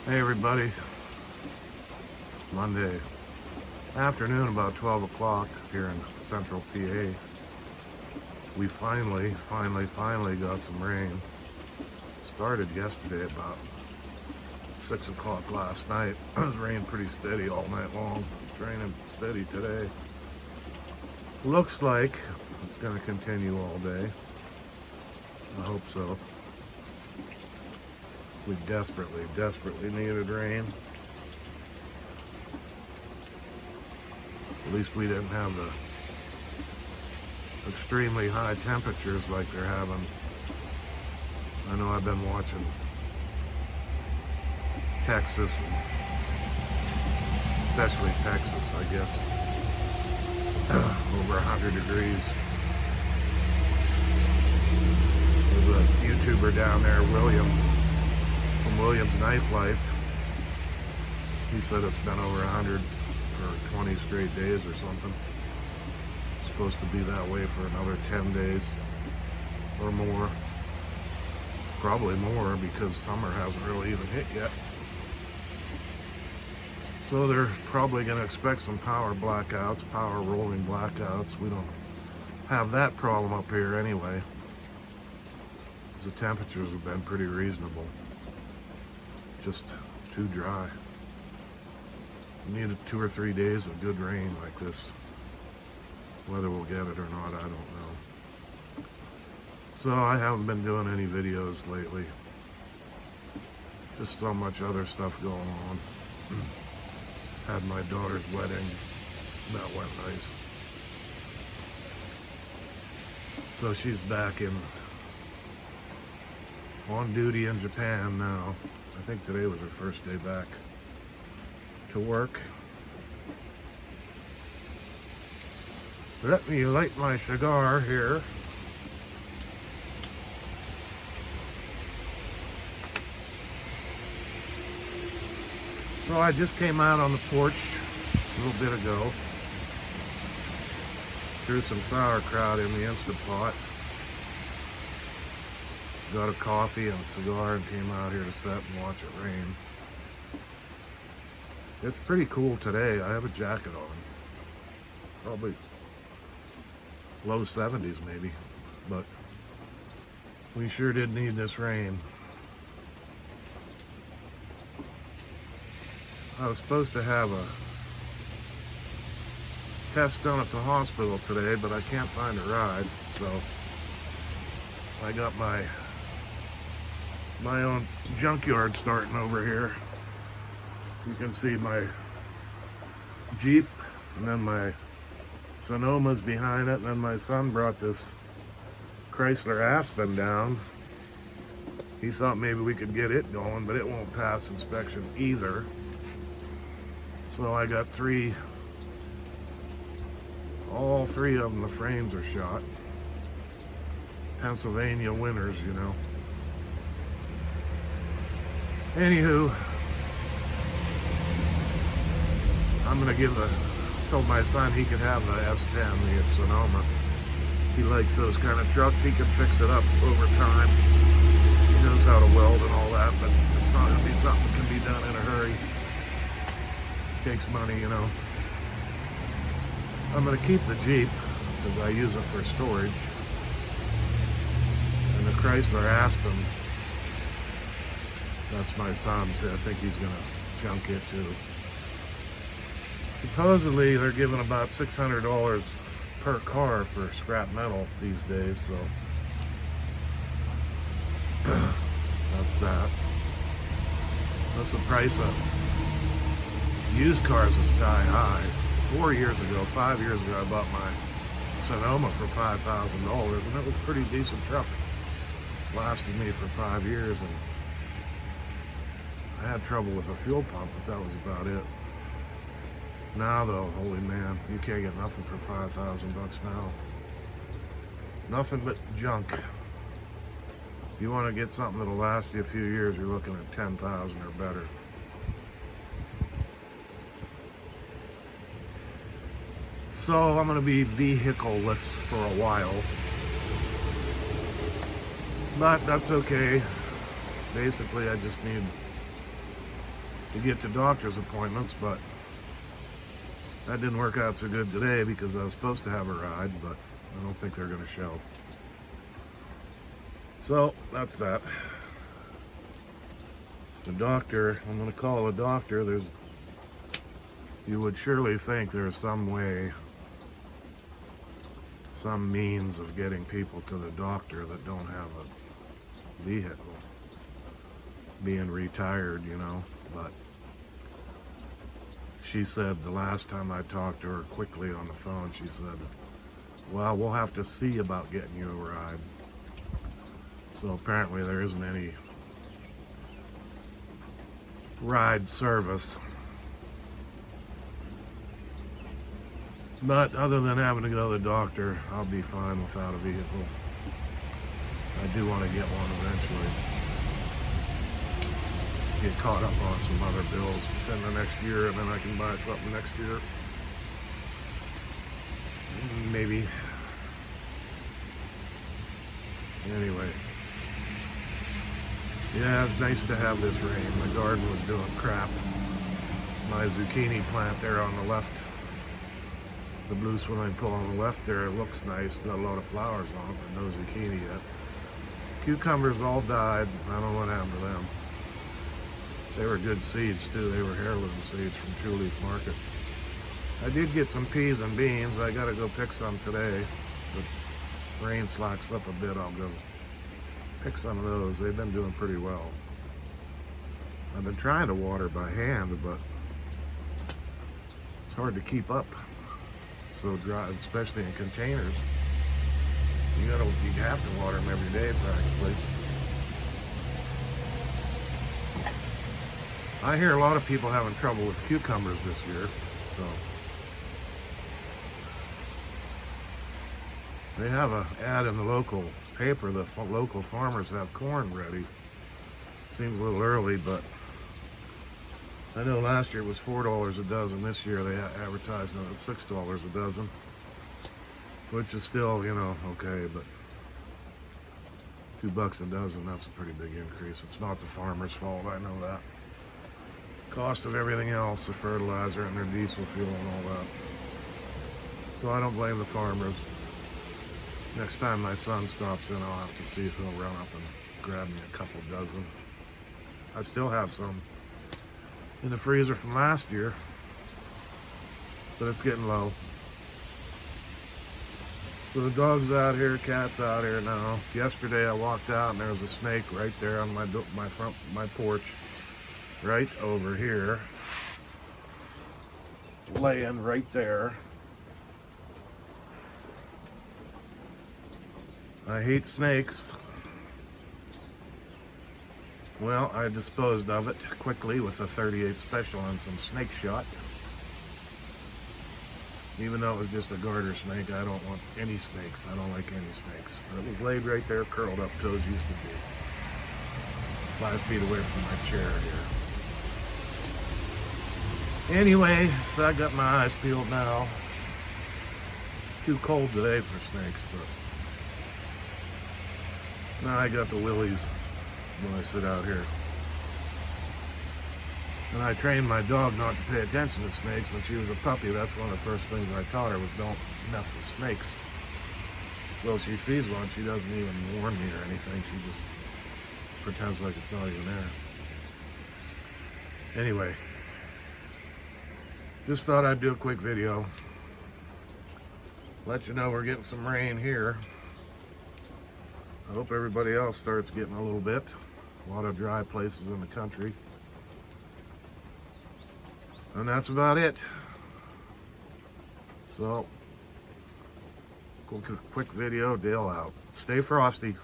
Hey everybody, Monday afternoon about 12 o'clock here in central PA. We finally got some rain. Started yesterday about 6 o'clock last night. It was raining pretty steady all night long. It's raining steady today. Looks like it's going to continue all day. I hope so. We desperately needed rain. At least we didn't have the extremely high temperatures like they're having. I know I've been watching Texas, especially Texas, I guess, over 100 degrees. There's a YouTuber down there, William, from William's Knife Life. He said it's been over 100 for 20 straight days or something. It's supposed to be that way for another 10 days or more. Probably more because summer hasn't really even hit yet. So they're probably going to expect some power blackouts, power rolling blackouts. We don't have that problem up here anyway, because the temperatures have been pretty reasonable. Just too dry. We needed 2 or 3 days of good rain like this. Whether we'll get it or not, I don't know. So I haven't been doing any videos lately. Just so much other stuff going on. Had my daughter's wedding. That went nice. So she's back on duty in Japan now. I think today was her first day back to work. Let me light my cigar here. So I just came out on the porch a little bit ago. Threw some sauerkraut in the Instant Pot. Got a coffee and a cigar and came out here to sit and watch it rain. It's pretty cool today. I have a jacket on. Probably low 70s maybe, but we sure did need this rain. I was supposed to have a test done at the hospital today, but I can't find a ride, so I got my own junkyard starting over here. You can see my Jeep, and then my Sonoma's behind it, and then my son brought this Chrysler Aspen down. He thought maybe we could get it going, but it won't pass inspection either. So I got all three of them, the frames are shot. Pennsylvania winters, you know. Anywho, I'm gonna told my son he could have the S10, the Sonoma. He likes those kind of trucks. He can fix it up over time. He knows how to weld and all that, but it's not gonna be something that can be done in a hurry. Takes money, you know. I'm gonna keep the Jeep because I use it for storage. And the Chrysler Aspen, that's my son's. I think he's gonna junk it too. Supposedly they're giving about $600 per car for scrap metal these days, so that's that. That's the price of used cars is sky high. 5 years ago, I bought my Sonoma for $5,000, and it was a pretty decent truck. Lasted me for 5 years, and I had trouble with a fuel pump, but that was about it. Now though, holy man, you can't get nothing for $5,000 now. Nothing but junk. If you want to get something that'll last you a few years, you're looking at $10,000 or better. So I'm going to be vehicle-less for a while. But that's okay. Basically, I just need to get to doctor's appointments, but that didn't work out so good today because I was supposed to have a ride, but I don't think they're going to show. So that's that. The doctor, I'm going to call a doctor. You would surely think there's some way, some means of getting people to the doctor that don't have a vehicle, being retired, you know, but she said the last time I talked to her quickly on the phone, she said, well, we'll have to see about getting you a ride. So apparently there isn't any ride service. But other than having to go to the doctor, I'll be fine without a vehicle. I do want to get one eventually. Get caught up on some other bills within the next year, and then I can buy something next year. Maybe. Anyway. Yeah, it's nice to have this rain. My garden was doing crap. My zucchini plant there on the left, the blue swimming pool on the left there, it looks nice. Got a lot of flowers on it, but no zucchini yet. Cucumbers all died. I don't know what happened to them. They were good seeds too. They were heirloom seeds from True Leaf Market. I did get some peas and beans. I gotta go pick some today. But rain slacks up a bit, I'll go pick some of those. They've been doing pretty well. I've been trying to water by hand, but it's hard to keep up. So dry, especially in containers. You have to water them every day practically. I hear a lot of people having trouble with cucumbers this year, so they have an ad in the local paper that local farmers have corn ready. Seems a little early, but I know last year it was $4 a dozen. This year they advertised it at $6 a dozen, which is still, you know, okay, but $2 a dozen, that's a pretty big increase. It's not the farmer's fault, I know that. Cost of everything else, the fertilizer and their diesel fuel and all that. So I don't blame the farmers. Next time my son stops in, I'll have to see if he'll run up and grab me a couple dozen. I still have some in the freezer from last year, but it's getting low. So the dog's out here, cat's out here now. Yesterday I walked out and there was a snake right there on my porch, right over here, laying right there. I hate snakes. Well, I disposed of it quickly with a 38 special and some snake shot. Even though it was just a garter snake, I don't want any snakes. I don't like any snakes. But it was laid right there, curled up, toes used to be. 5 feet away from my chair here. Anyway, so I got my eyes peeled now. Too cold today for snakes, but now I got the willies when I sit out here. And I trained my dog not to pay attention to snakes when she was a puppy. That's one of the first things I taught her was don't mess with snakes. So if she sees one, she doesn't even warn me or anything. She just pretends like it's not even there. Anyway, just thought I'd do a quick video. Let you know we're getting some rain here. I hope everybody else starts getting a little bit. A lot of dry places in the country. And that's about it. So, quick video, Dale out. Stay frosty.